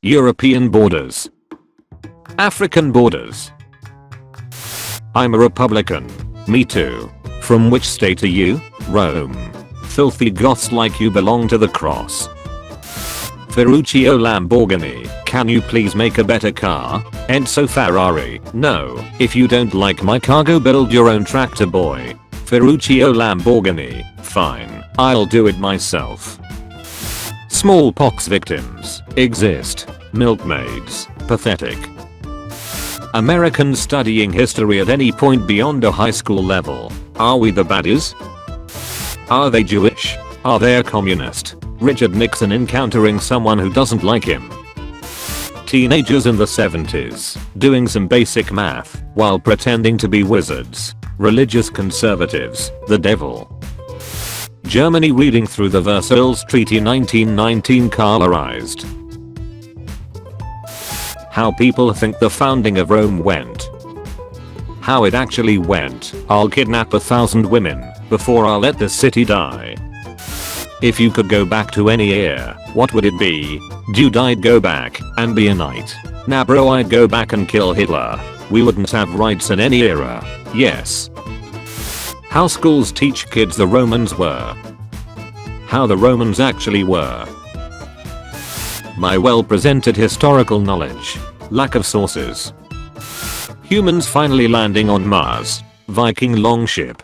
European borders. African borders. I'm a Republican. Me too. From which state are you? Rome. Filthy goths like you belong to the cross. Ferruccio Lamborghini, can you please make a better car? Enzo Ferrari, no, if you don't like my car go build your own tractor boy. Ferruccio Lamborghini, fine, I'll do it myself. Smallpox victims, exist. Milkmaids, pathetic. Americans studying history at any point beyond a high school level, are we the baddies? Are they Jewish? Are they a communist? Richard Nixon encountering someone who doesn't like him. Teenagers in the 70s, doing some basic math, while pretending to be wizards. Religious conservatives, the devil. Germany reading through the Versailles Treaty 1919 colourized. How people think the founding of Rome went. How it actually went, I'll kidnap 1,000 women, before I'll let the city die. If you could go back to any era, what would it be? Dude, I'd go back and be a knight. Nah bro, I'd go back and kill Hitler. We wouldn't have rights in any era. Yes. How schools teach kids the Romans were. How the Romans actually were. My well-presented historical knowledge. Lack of sources. Humans finally landing on Mars. Viking longship.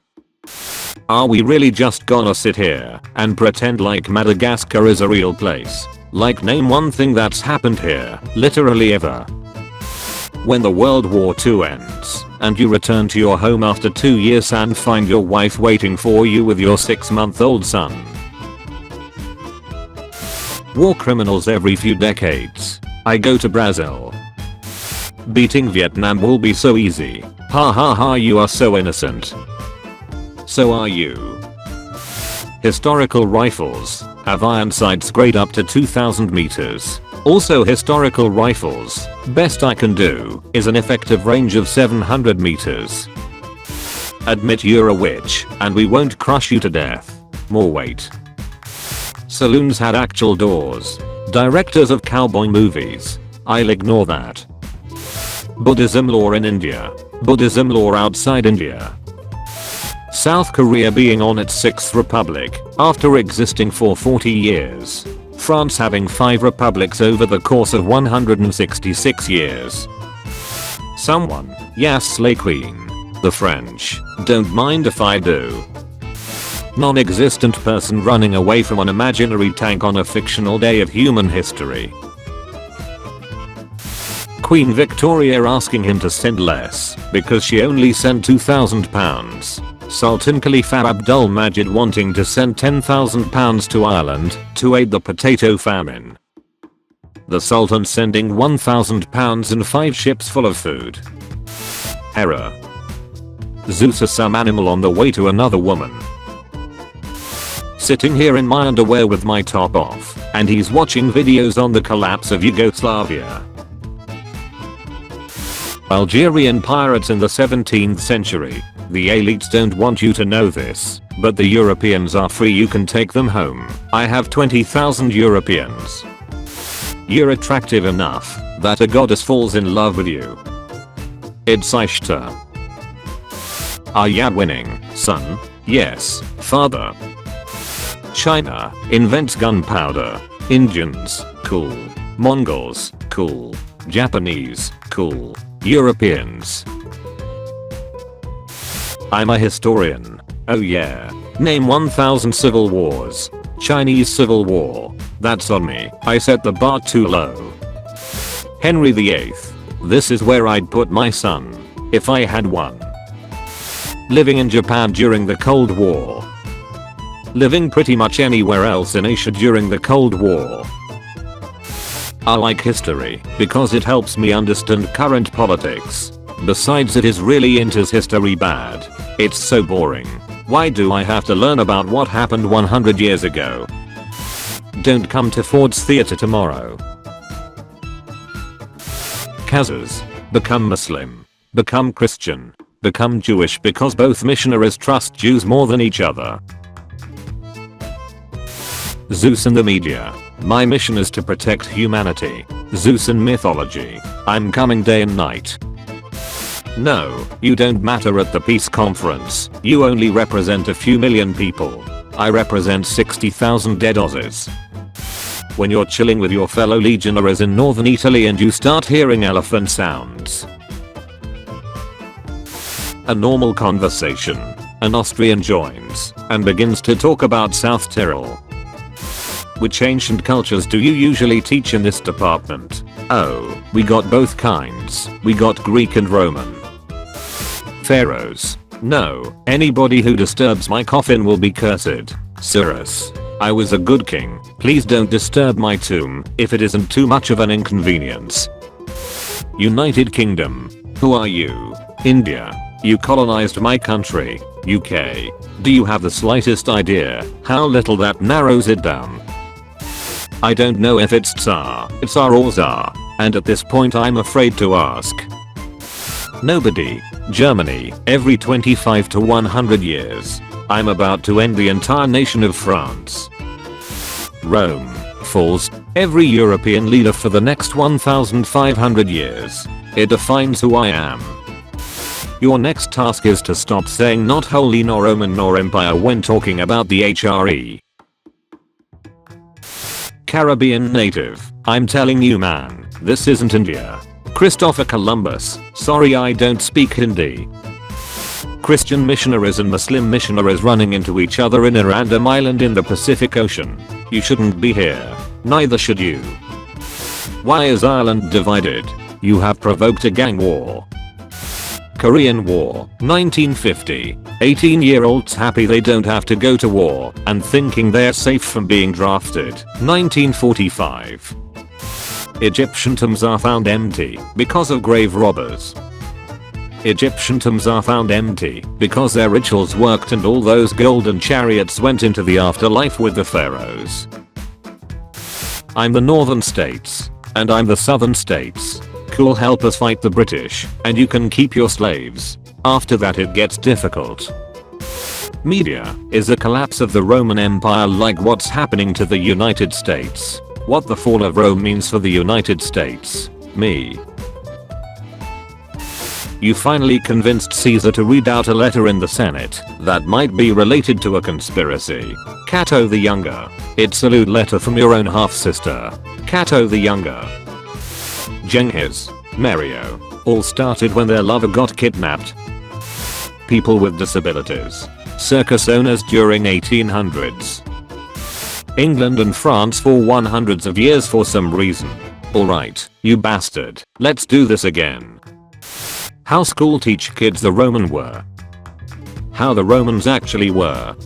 Are we really just gonna sit here and pretend like Madagascar is a real place? Like name one thing that's happened here, literally ever. When the World War II ends, and you return to your home after 2 years and find your wife waiting for you with your 6-month-old son. War criminals every few decades. I go to Brazil. Beating Vietnam will be so easy. Ha ha ha, you are so innocent. So are you. Historical rifles have iron sights grade up to 2,000 meters. Also historical rifles, best I can do, is an effective range of 700 meters. Admit you're a witch, and we won't crush you to death. More weight. Saloons had actual doors. Directors of cowboy movies. I'll ignore that. Buddhism law in India. Buddhism law outside India. South Korea being on its 6th republic, after existing for 40 years. France having 5 republics over the course of 166 years. Someone, Yass slay queen. The French, don't mind if I do. Non-existent person running away from an imaginary tank on a fictional day of human history. Queen Victoria asking him to send less, because she only sent £2,000. Sultan Khalifa Abdul Majid wanting to send £10,000 to Ireland to aid the potato famine. The Sultan sending £1,000 and 5 ships full of food. Error. Zeus is some animal on the way to another woman. Sitting here in my underwear with my top off, and he's watching videos on the collapse of Yugoslavia. Algerian pirates in the 17th century. The elites don't want you to know this, but the Europeans are free, you can take them home. I have 20,000 Europeans. You're attractive enough that a goddess falls in love with you. It's Ishtar. Are ya winning, son? Yes, father. China invents gunpowder. Indians, cool. Mongols, cool. Japanese, cool. Europeans. I'm a historian. Oh yeah. Name 1000 civil wars. Chinese Civil War. That's on me. I set the bar too low. Henry VIII. This is where I'd put my son, if I had one. Living in Japan during the Cold War. Living pretty much anywhere else in Asia during the Cold War. I like history because it helps me understand current politics. Besides, it is really enters history bad. It's so boring. Why do I have to learn about what happened 100 years ago? Don't come to Ford's Theatre tomorrow. Kazas. Become Muslim. Become Christian. Become Jewish because both missionaries trust Jews more than each other. Zeus and the media. My mission is to protect humanity. Zeus in mythology. I'm coming day and night. No, you don't matter at the peace conference. You only represent a few million people. I represent 60,000 dead Aussies. When you're chilling with your fellow legionaries in northern Italy and you start hearing elephant sounds. A normal conversation. An Austrian joins and begins to talk about South Tyrol. Which ancient cultures do you usually teach in this department? Oh, we got both kinds. We got Greek and Roman. Pharaohs. No, anybody who disturbs my coffin will be cursed. Cyrus. I was a good king. Please don't disturb my tomb if it isn't too much of an inconvenience. United Kingdom. Who are you? India. You colonized my country. UK. Do you have the slightest idea how little that narrows it down? I don't know if it's Tsar, or Czar, and at this point I'm afraid to ask. Nobody. Germany. Every 25 to 100 years. I'm about to end the entire nation of France. Rome. Falls. Every European leader for the next 1,500 years. It defines who I am. Your next task is to stop saying not Holy nor Roman nor Empire when talking about the HRE. Caribbean native. I'm telling you man, this isn't India. Christopher Columbus. Sorry I don't speak Hindi. Christian missionaries and Muslim missionaries running into each other in a random island in the Pacific Ocean. You shouldn't be here. Neither should you. Why is Ireland divided? You have provoked a gang war. Korean War, 1950. 18-year-olds happy they don't have to go to war and thinking they're safe from being drafted. 1945. Egyptian tombs are found empty because of grave robbers. Egyptian tombs are found empty because their rituals worked and all those golden chariots went into the afterlife with the pharaohs. I'm the northern states. And I'm the southern states. Cool, help us fight the British and you can keep your slaves. After that it gets difficult. Media is the collapse of the Roman Empire, like what's happening to the United States. What the fall of Rome means for the United States. Me. You finally convinced Caesar to read out a letter in the Senate that might be related to a conspiracy. Cato the Younger. It's a lewd letter from your own half-sister. Cato the Younger. Genghis. Mario. All started when their lover got kidnapped. People with disabilities. Circus owners during 1800s. England and France for 100s of years for some reason. Alright, you bastard. Let's do this again. How school teach kids the Roman were. How the Romans actually were.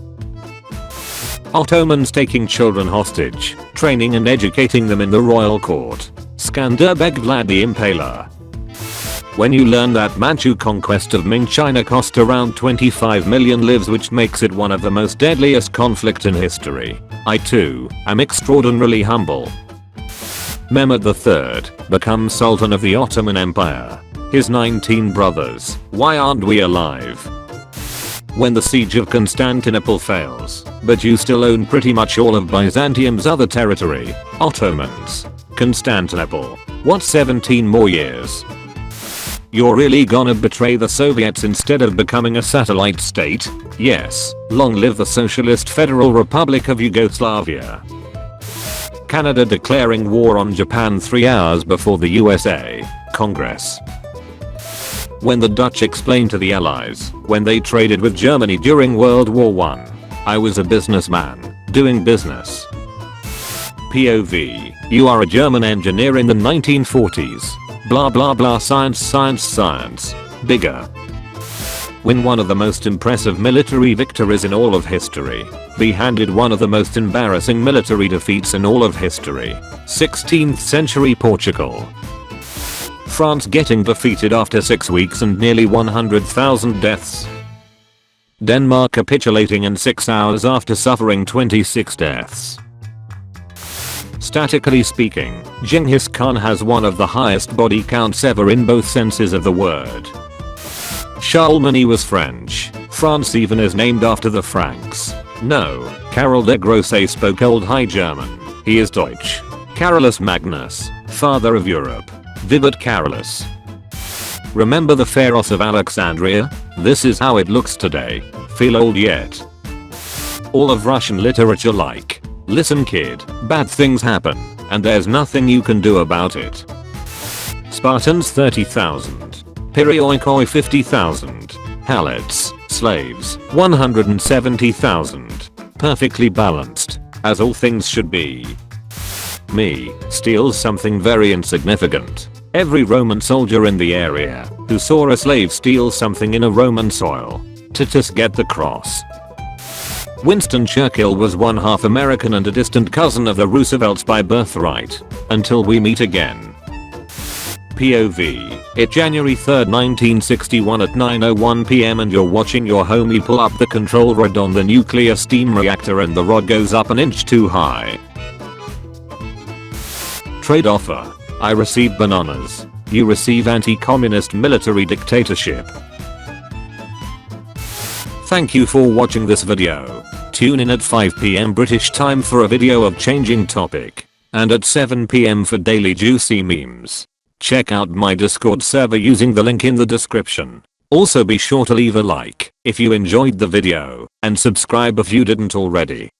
Ottomans taking children hostage, training and educating them in the royal court. Skanderbeg Vlad the Impaler. When you learn that Manchu conquest of Ming China cost around 25 million lives, which makes it one of the most deadliest conflict in history. I too am extraordinarily humble. Mehmet III becomes Sultan of the Ottoman Empire. His 19 brothers. Why aren't we alive? When the siege of Constantinople fails, but you still own pretty much all of Byzantium's other territory. Ottomans. Constantinople. What, 17 more years? You're really gonna betray the Soviets instead of becoming a satellite state? Yes. Long live the Socialist Federal Republic of Yugoslavia. Canada declaring war on Japan 3 hours before the USA Congress. When the Dutch explained to the Allies when they traded with Germany during World War I was a businessman doing business. POV. You are a German engineer in the 1940s. Blah blah blah, science science science. Bigger. Win one of the most impressive military victories in all of history. Be handed one of the most embarrassing military defeats in all of history. 16th century Portugal. France getting defeated after 6 weeks and nearly 100,000 deaths. Denmark capitulating in 6 hours after suffering 26 deaths. Statically speaking, Genghis Khan has one of the highest body counts ever in both senses of the word. Charlemagne was French. France even is named after the Franks. No, Carol de Grosset spoke Old High German. He is Deutsch. Carolus Magnus, father of Europe. Vivat Carolus. Remember the Pharos of Alexandria? This is how it looks today. Feel old yet? All of Russian literature like, listen kid, bad things happen, and there's nothing you can do about it. Spartans 30,000. Perioikoi 50,000. Helots, slaves, 170,000. Perfectly balanced, as all things should be. Me, steals something very insignificant. Every Roman soldier in the area who saw a slave steal something in a Roman soil. Titus get the cross. Winston Churchill was one half American and a distant cousin of the Roosevelts by birthright. Until we meet again. POV. It's January 3rd 1961 at 9:01 PM and you're watching your homie pull up the control rod on the nuclear steam reactor and the rod goes up an inch too high. Trade offer. I receive bananas. You receive anti-communist military dictatorship. Thank you for watching this video. Tune in at 5 PM British time for a video of changing topic. And at 7 PM for daily juicy memes. Check out my Discord server using the link in the description. Also be sure to leave a like if you enjoyed the video and subscribe if you didn't already.